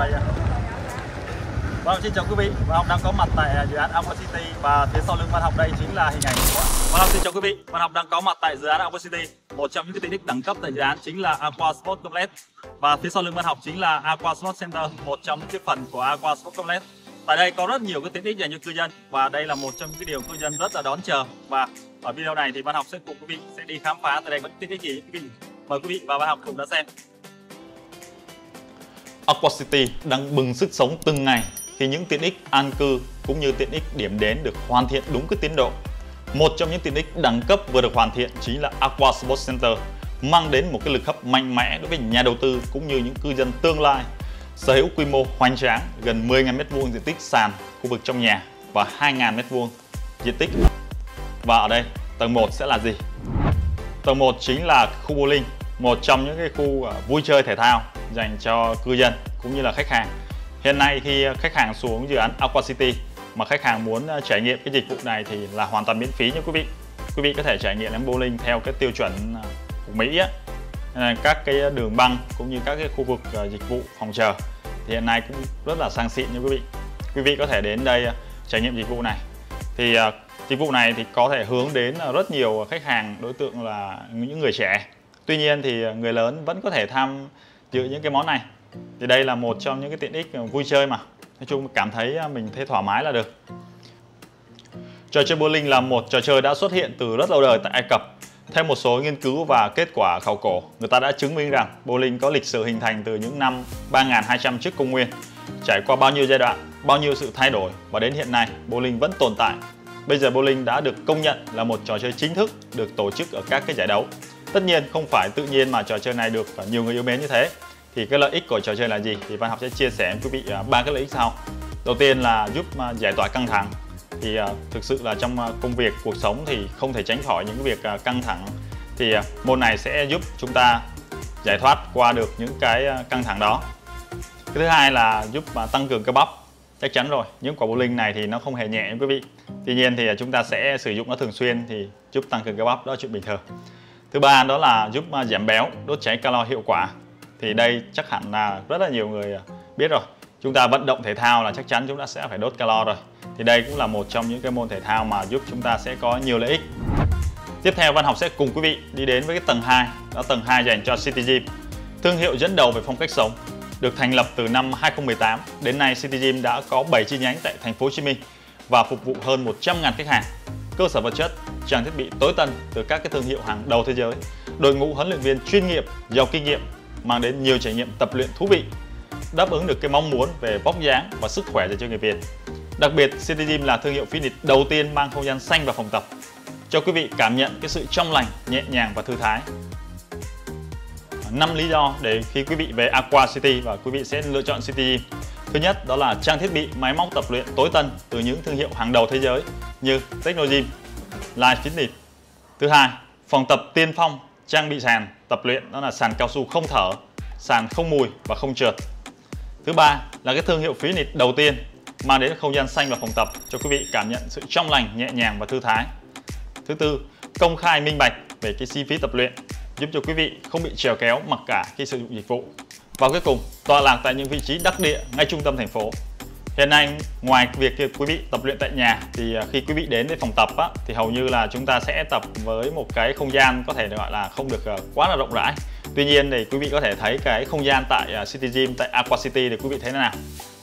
quay. Vâng, xin chào quý vị. Văn Học đang có mặt tại dự án Aqua City và phía sau lưng Văn Học đây chính là hình ảnh của Văn Học. Xin chào quý vị. Văn Học đang có mặt tại dự án Aqua City. Một trong những cái tiện ích đẳng cấp tại dự án chính là Aqua Sport Complex. Và phía sau lưng Văn Học chính là Aqua Sport Center, một trong những cái phần của Aqua Sport Complex. Tại đây có rất nhiều cái tiện ích dành cho cư dân và đây là một trong những cái điều cư dân rất là đón chờ. Và ở video này thì Văn Học sẽ cùng quý vị sẽ đi khám phá tại đây có những tiện ích gì quý vị. Mời quý vị và Văn Học cùng đón xem. Aqua City đang bừng sức sống từng ngày khi những tiện ích an cư cũng như tiện ích điểm đến được hoàn thiện đúng cái tiến độ. Một trong những tiện ích đẳng cấp vừa được hoàn thiện chính là Aqua Sport Center, mang đến một cái lực hấp mạnh mẽ đối với nhà đầu tư cũng như những cư dân tương lai. Sở hữu quy mô hoành tráng gần 10.000 m² diện tích sàn, khu vực trong nhà và 2.000 m² diện tích. Và ở đây tầng 1 sẽ là gì? Tầng 1 chính là khu bowling, một trong những cái khu vui chơi thể thao dành cho cư dân cũng như là khách hàng. Hiện nay khi khách hàng xuống dự án Aqua City mà khách hàng muốn trải nghiệm cái dịch vụ này thì là hoàn toàn miễn phí nha quý vị. Quý vị có thể trải nghiệm đánh bowling theo cái tiêu chuẩn của Mỹ á. Các cái đường băng cũng như các cái khu vực dịch vụ phòng chờ thì hiện nay cũng rất là sang xịn nha quý vị. Quý vị có thể đến đây trải nghiệm dịch vụ này. Thì dịch vụ này thì có thể hướng đến rất nhiều khách hàng đối tượng là những người trẻ. Tuy nhiên thì người lớn vẫn có thể tham dự những cái món này. Thì đây là một trong những cái tiện ích vui chơi mà nói chung cảm thấy mình thấy thoải mái là được. Trò chơi bowling là một trò chơi đã xuất hiện từ rất lâu đời tại Ai Cập. Theo một số nghiên cứu và kết quả khảo cổ, người ta đã chứng minh rằng bowling có lịch sử hình thành từ những năm 3200 trước công nguyên. Trải qua bao nhiêu giai đoạn, bao nhiêu sự thay đổi và đến hiện nay bowling vẫn tồn tại. Bây giờ bowling đã được công nhận là một trò chơi chính thức được tổ chức ở các cái giải đấu. Tất nhiên không phải tự nhiên mà trò chơi này được nhiều người yêu mến như thế. Thì cái lợi ích của trò chơi là gì? Thì Văn Học sẽ chia sẻ với quý vị ba cái lợi ích sau. Đầu tiên là giúp giải tỏa căng thẳng. Thì thực sự là trong công việc, cuộc sống thì không thể tránh khỏi những cái việc căng thẳng. Thì môn này sẽ giúp chúng ta giải thoát qua được những cái căng thẳng đó. Cái thứ hai là giúp tăng cường cơ bắp. Chắc chắn rồi, những quả bowling này thì nó không hề nhẹ quý vị. Tuy nhiên thì chúng ta sẽ sử dụng nó thường xuyên thì giúp tăng cường cơ bắp, đó là chuyện bình thường. Thứ ba đó là giúp giảm béo, đốt cháy calo hiệu quả. Thì đây chắc hẳn là rất là nhiều người biết rồi. Chúng ta vận động thể thao là chắc chắn chúng ta sẽ phải đốt calo rồi. Thì đây cũng là một trong những cái môn thể thao mà giúp chúng ta sẽ có nhiều lợi ích. Tiếp theo Văn Học sẽ cùng quý vị đi đến với cái tầng 2. Đó tầng 2 dành cho City Gym. Thương hiệu dẫn đầu về phong cách sống. Được thành lập từ năm 2018, đến nay City Gym đã có 7 chi nhánh tại thành phố Hồ Chí Minh và phục vụ hơn 100.000 khách hàng. Cơ sở vật chất, trang thiết bị tối tân từ các cái thương hiệu hàng đầu thế giới. Đội ngũ huấn luyện viên chuyên nghiệp, giàu kinh nghiệm, mang đến nhiều trải nghiệm tập luyện thú vị, đáp ứng được cái mong muốn về vóc dáng và sức khỏe dành cho người Việt. Đặc biệt, City Gym là thương hiệu fitness đầu tiên mang không gian xanh vào phòng tập, cho quý vị cảm nhận cái sự trong lành, nhẹ nhàng và thư thái. 5 lý do để khi quý vị về Aqua City và quý vị sẽ lựa chọn City Gym. Thứ nhất đó là trang thiết bị máy móc tập luyện tối tân từ những thương hiệu hàng đầu thế giới như Technogym, Life Fitness. Thứ hai, phòng tập tiên phong, trang bị sàn tập luyện đó là sàn cao su không thở, sàn không mùi và không trượt. Thứ ba là cái thương hiệu fitness đầu tiên mang đến không gian xanh vào phòng tập cho quý vị cảm nhận sự trong lành, nhẹ nhàng và thư thái. Thứ tư, công khai minh bạch về cái chi phí tập luyện, giúp cho quý vị không bị trèo kéo mặc cả khi sử dụng dịch vụ. Và cuối cùng, tọa lạc tại những vị trí đắc địa ngay trung tâm thành phố. Hiện nay ngoài việc quý vị tập luyện tại nhà thì khi quý vị đến với phòng tập thì hầu như là chúng ta sẽ tập với một cái không gian có thể gọi là không được quá là rộng rãi. Tuy nhiên thì quý vị có thể thấy cái không gian tại City Gym, tại Aqua City thì quý vị thấy thế nào?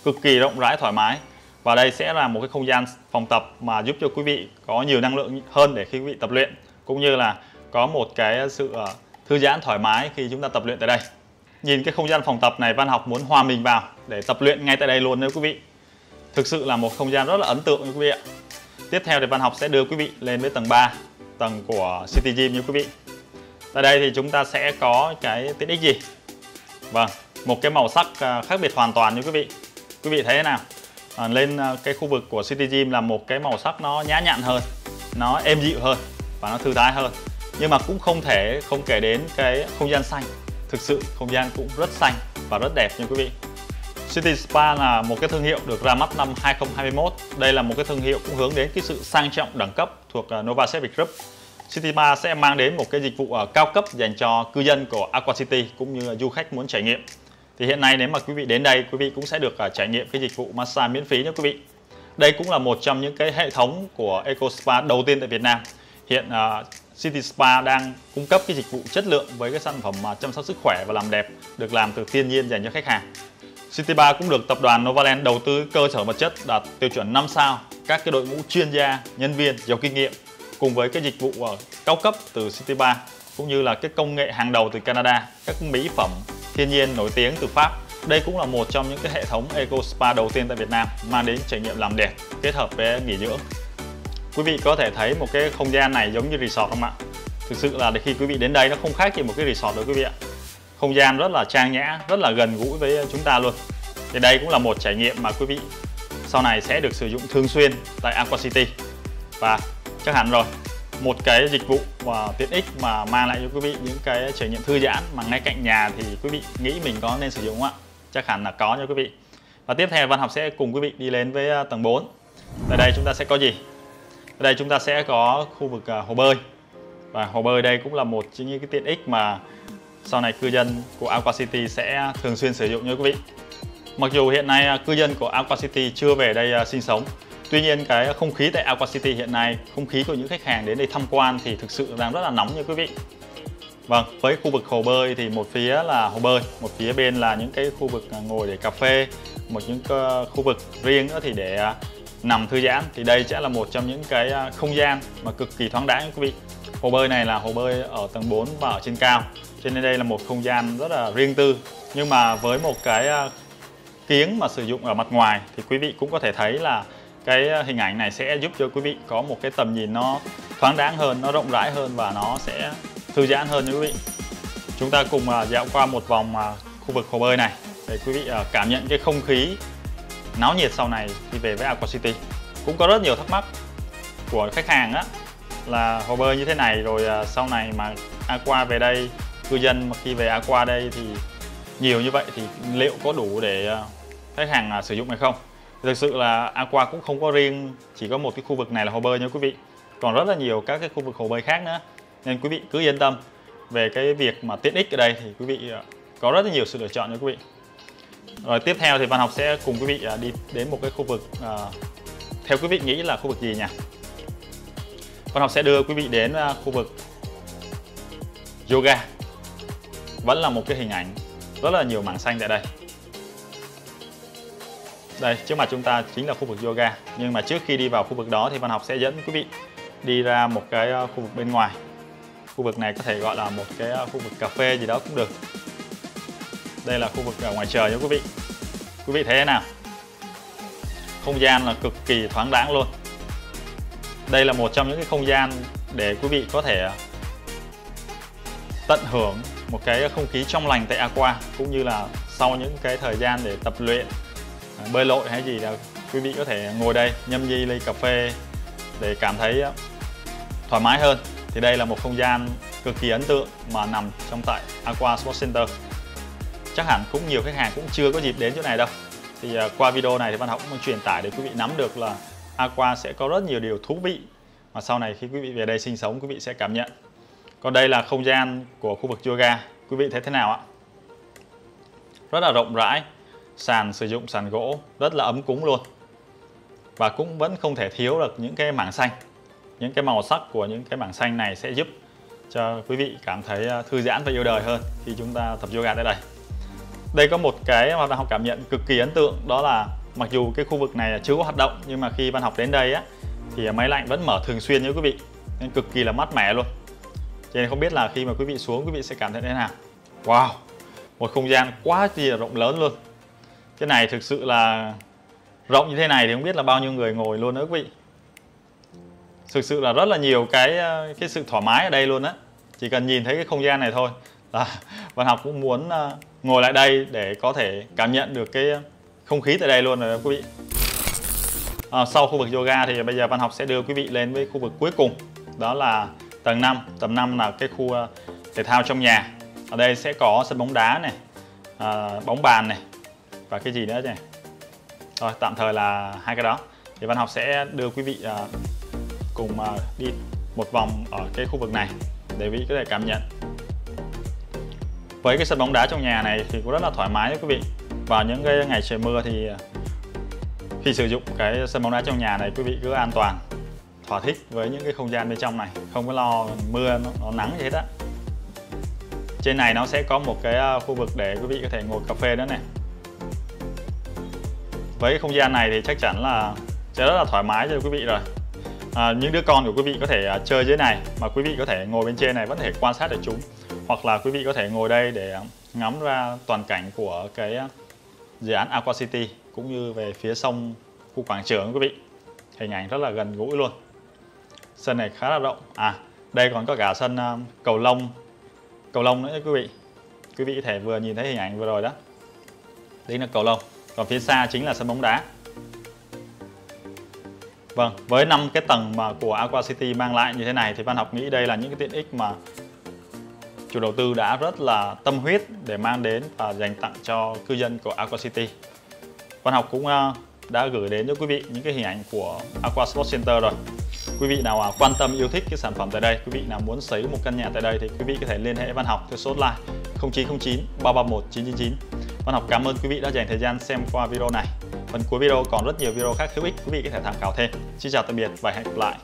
Cực kỳ rộng rãi, thoải mái. Và đây sẽ là một cái không gian phòng tập mà giúp cho quý vị có nhiều năng lượng hơn để khi quý vị tập luyện, cũng như là có một cái sự thư giãn thoải mái khi chúng ta tập luyện tại đây. Nhìn cái không gian phòng tập này, Văn Học muốn hòa mình vào để tập luyện ngay tại đây luôn nếu quý vị. Thực sự là một không gian rất là ấn tượng như quý vị ạ. Tiếp theo thì Văn Học sẽ đưa quý vị lên với tầng 3, tầng của City Gym như quý vị. Tại đây thì chúng ta sẽ có cái tiện ích gì? Vâng, một cái màu sắc khác biệt hoàn toàn như quý vị. Quý vị thấy thế nào? Lên cái khu vực của City Gym là một cái màu sắc nó nhã nhặn hơn, nó êm dịu hơn và nó thư thái hơn. Nhưng mà cũng không thể không kể đến cái không gian xanh. Thực sự không gian cũng rất xanh và rất đẹp nha quý vị. City Spa là một cái thương hiệu được ra mắt năm 2021. Đây là một cái thương hiệu cũng hướng đến cái sự sang trọng đẳng cấp thuộc Novacevic Group. City Spa sẽ mang đến một cái dịch vụ cao cấp dành cho cư dân của Aqua City cũng như du khách muốn trải nghiệm. Thì hiện nay nếu mà quý vị đến đây, quý vị cũng sẽ được trải nghiệm cái dịch vụ massage miễn phí nha quý vị. Đây cũng là một trong những cái hệ thống của Eco Spa đầu tiên tại Việt Nam. Hiện City Spa đang cung cấp cái dịch vụ chất lượng với cái sản phẩm chăm sóc sức khỏe và làm đẹp được làm từ thiên nhiên dành cho khách hàng. City Spa cũng được tập đoàn Novaland đầu tư cơ sở vật chất đạt tiêu chuẩn 5 sao, các cái đội ngũ chuyên gia, nhân viên giàu kinh nghiệm cùng với cái dịch vụ cao cấp từ City Spa cũng như là cái công nghệ hàng đầu từ Canada, các mỹ phẩm thiên nhiên nổi tiếng từ Pháp. Đây cũng là một trong những cái hệ thống Eco Spa đầu tiên tại Việt Nam mang đến trải nghiệm làm đẹp kết hợp với nghỉ dưỡng. Quý vị có thể thấy một cái không gian này giống như resort không ạ? Thực sự là khi quý vị đến đây nó không khác gì một cái resort đâu quý vị ạ. Không gian rất là trang nhã, rất là gần gũi với chúng ta luôn. Thì đây cũng là một trải nghiệm mà quý vị sau này sẽ được sử dụng thường xuyên tại Aqua City. Và chắc hẳn rồi, một cái dịch vụ và tiện ích mà mang lại cho quý vị những cái trải nghiệm thư giãn mà ngay cạnh nhà thì quý vị nghĩ mình có nên sử dụng không ạ? Chắc hẳn là có nha quý vị. Và tiếp theo Văn Học sẽ cùng quý vị đi lên với tầng 4. Tại đây chúng ta sẽ có gì? Ở đây chúng ta sẽ có khu vực hồ bơi. Và hồ bơi đây cũng là một trong những cái tiện ích mà sau này cư dân của Aqua City sẽ thường xuyên sử dụng nha quý vị. Mặc dù hiện nay cư dân của Aqua City chưa về đây sinh sống, tuy nhiên cái không khí tại Aqua City hiện nay, không khí của những khách hàng đến đây tham quan thì thực sự đang rất là nóng nha quý vị. Vâng, với khu vực hồ bơi thì một phía là hồ bơi, một phía bên là những cái khu vực ngồi để cà phê, những khu vực riêng nữa thì để nằm thư giãn. Thì đây sẽ là một trong những cái không gian mà cực kỳ thoáng đãng quý vị. Hồ bơi này là hồ bơi ở tầng 4 và ở trên cao, cho nên đây là một không gian rất là riêng tư. Nhưng mà với một cái kiếng mà sử dụng ở mặt ngoài thì quý vị cũng có thể thấy là cái hình ảnh này sẽ giúp cho quý vị có một cái tầm nhìn nó thoáng đãng hơn, nó rộng rãi hơn và nó sẽ thư giãn hơn nha quý vị. Chúng ta cùng dạo qua một vòng khu vực hồ bơi này để quý vị cảm nhận cái không khí náo nhiệt sau này khi về với Aqua City. Cũng có rất nhiều thắc mắc của khách hàng á, là hồ bơi như thế này rồi sau này mà Aqua về đây, cư dân mà khi về Aqua đây thì nhiều như vậy thì liệu có đủ để khách hàng sử dụng hay không? Thực sự là Aqua cũng không có riêng chỉ có một cái khu vực này là hồ bơi nha quý vị, còn rất là nhiều các cái khu vực hồ bơi khác nữa, nên quý vị cứ yên tâm về cái việc mà tiện ích ở đây thì quý vị có rất là nhiều sự lựa chọn nha quý vị. Rồi tiếp theo thì Văn Học sẽ cùng quý vị đi đến một cái khu vực theo quý vị nghĩ là khu vực gì nhỉ? Văn Học sẽ đưa quý vị đến khu vực yoga. Vẫn là một cái hình ảnh rất là nhiều mảng xanh tại đây. Đây, trước mặt chúng ta chính là khu vực yoga. Nhưng mà trước khi đi vào khu vực đó thì Văn Học sẽ dẫn quý vị đi ra một cái khu vực bên ngoài. Khu vực này có thể gọi là một cái khu vực cà phê gì đó cũng được. Đây là khu vực ở ngoài trời nha quý vị. Quý vị thấy thế nào? Không gian là cực kỳ thoáng đãng luôn. Đây là một trong những cái không gian để quý vị có thể tận hưởng một cái không khí trong lành tại Aqua, cũng như là sau những cái thời gian để tập luyện, bơi lội hay gì là quý vị có thể ngồi đây nhâm nhi ly cà phê để cảm thấy thoải mái hơn. Thì đây là một không gian cực kỳ ấn tượng mà nằm trong tại Aqua Sports Center. Chắc hẳn cũng nhiều khách hàng cũng chưa có dịp đến chỗ này đâu. Thì qua video này thì Văn Học cũng truyền tải để quý vị nắm được là Aqua sẽ có rất nhiều điều thú vị mà sau này khi quý vị về đây sinh sống quý vị sẽ cảm nhận. Còn đây là không gian của khu vực yoga. Quý vị thấy thế nào ạ? Rất là rộng rãi, sàn sử dụng sàn gỗ rất là ấm cúng luôn. Và cũng vẫn không thể thiếu được những cái mảng xanh. Những cái màu sắc của những cái mảng xanh này sẽ giúp cho quý vị cảm thấy thư giãn và yêu đời hơn khi chúng ta tập yoga tại đây. Đây có một cái mà Văn Học cảm nhận cực kỳ ấn tượng, đó là mặc dù cái khu vực này chưa có hoạt động nhưng mà khi Văn Học đến đây á thì máy lạnh vẫn mở thường xuyên nha quý vị, nên cực kỳ là mát mẻ luôn. Cho nên không biết là khi mà quý vị xuống quý vị sẽ cảm thấy thế nào. Wow, một không gian quá là rộng lớn luôn. Cái này thực sự là rộng như thế này thì không biết là bao nhiêu người ngồi luôn nữa quý vị. Thực sự là rất là nhiều cái sự thoải mái ở đây luôn á. Chỉ cần nhìn thấy cái không gian này thôi là Văn Học cũng muốn ngồi lại đây để có thể cảm nhận được cái không khí tại đây luôn rồi đó quý vị. Sau khu vực yoga thì bây giờ Văn Học sẽ đưa quý vị lên với khu vực cuối cùng, đó là tầng 5. Tầng 5 là cái khu thể thao trong nhà. Ở đây sẽ có sân bóng đá này, bóng bàn này và cái gì nữa này. Rồi tạm thời là hai cái đó. Thì Văn Học sẽ đưa quý vị cùng đi một vòng ở cái khu vực này để quý vị có thể cảm nhận. Với cái sân bóng đá trong nhà này thì cũng rất là thoải mái đấy quý vị. Vào những cái ngày trời mưa thì khi sử dụng cái sân bóng đá trong nhà này, quý vị cứ an toàn, thỏa thích với những cái không gian bên trong này, không có lo mưa nó nắng gì hết á. Trên này nó sẽ có một cái khu vực để quý vị có thể ngồi cà phê nữa này. Với cái không gian này thì chắc chắn là sẽ rất là thoải mái cho quý vị rồi. Những đứa con của quý vị có thể chơi dưới này, mà quý vị có thể ngồi bên trên này vẫn có thể quan sát được chúng. Hoặc là quý vị có thể ngồi đây để ngắm ra toàn cảnh của cái dự án Aqua City, cũng như về phía sông, khu quảng trường quý vị. Hình ảnh rất là gần gũi luôn. Sân này khá là rộng. Đây còn có cả sân cầu lông nữa quý vị. Quý vị có thể vừa nhìn thấy hình ảnh vừa rồi đó. Đấy là cầu lông. Còn phía xa chính là sân bóng đá. Vâng, với 5 cái tầng mà của Aqua City mang lại như thế này thì Văn Học nghĩ đây là những cái tiện ích mà chủ đầu tư đã rất là tâm huyết để mang đến và dành tặng cho cư dân của Aqua City. Văn Học cũng đã gửi đến cho quý vị những cái hình ảnh của Aqua Sports Center rồi. Quý vị nào quan tâm yêu thích cái sản phẩm tại đây, quý vị nào muốn sở hữu một căn nhà tại đây thì quý vị có thể liên hệ Văn Học theo số hotline 0909 331 999. Văn Học cảm ơn quý vị đã dành thời gian xem qua video này. Phần cuối video còn rất nhiều video khác hữu ích, quý vị có thể tham khảo thêm. Xin chào tạm biệt và hẹn gặp lại.